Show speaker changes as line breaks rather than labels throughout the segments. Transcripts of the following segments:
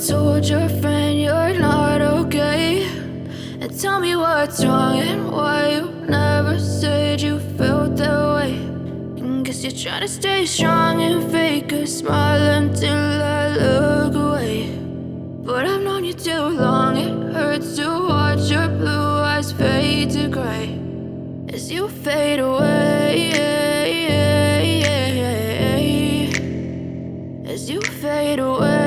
told your friend you're not okay, and tell me what's wrong and why you never said you felt that way. And guess you're trying to stay strong and fake a smile until I look away. But I've known you too long, it hurts to watch your blue eyes fade to gray as you fade away, as you fade away.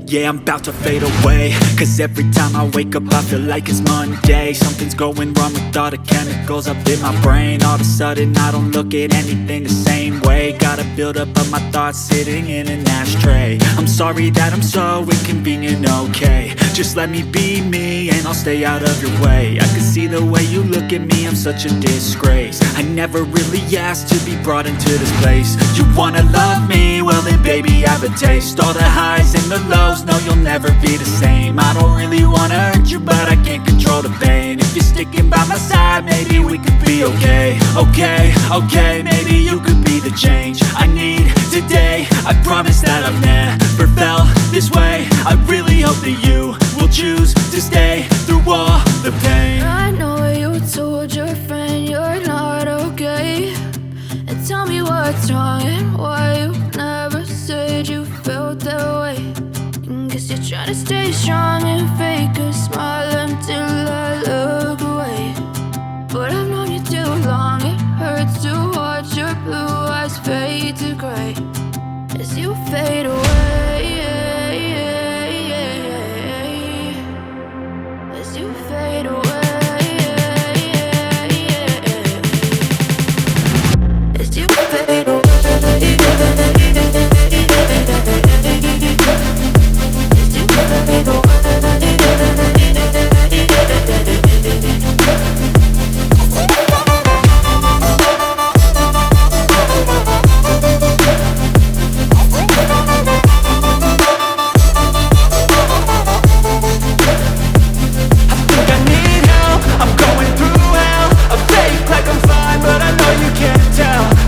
Yeah, I'm about to fade away, cause every time I wake up I feel like it's Monday. Something's going wrong with all the chemicals up in my brain. All of a sudden I don't look at anything the same way. Gotta build up of my thoughts sitting in an ashtray. I'm sorry that I'm so inconvenient, okay. Just let me be me and I'll stay out of your way. I can see the way you look at me, I'm such a disgrace. I never really asked to be brought into this place. You wanna love me? Well then baby I have a taste. All the highs and the lows, no you'll never be the same. I don't really wanna hurt you but I can't control the pain. If you're sticking by my side maybe we could be okay. Okay, maybe you could be the change I need today. I promise that I've never felt this way. I really hope that you will choose to stay through all the pain.
I know you told your friend you're not okay, and tell me what's wrong and why you never said you felt that way. And guess you're trying to stay strong and fake a smile until I look away. But I've known you too long, it hurts to watch your blue eyes fade to gray as you fade away, as you fade away, as you fade away.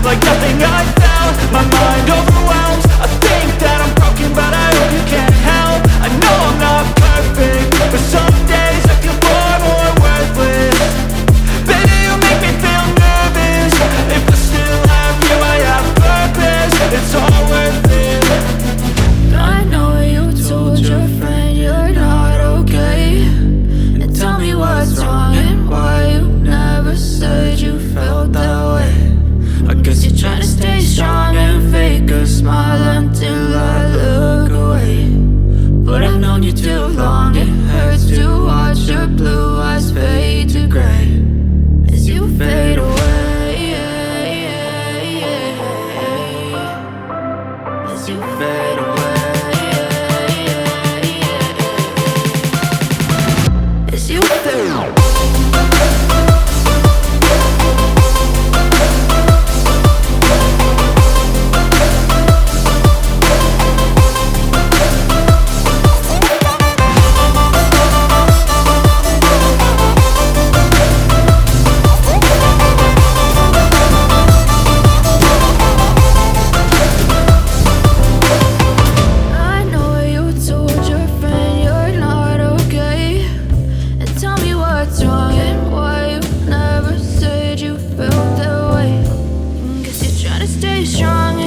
Like nothing I felt, my mind overwhelmed. I think that I'm broken, but I hope you can't help. I know I'm not perfect, but some days I feel far more worthless. Baby, you make me feel nervous. If I still have you, I have purpose. It's all worth it.
I know you told your friend you're not okay, and tell me what's wrong and why you never said you felt that way. I guess you're trying to stay strong and fake a smile until I look away. But I've known you too long, it hurts to watch your blue eyes fade to gray as you fade away, as you fade away, as you fade away. What's wrong and why you never said you felt that way? Guess you're trying to stay strong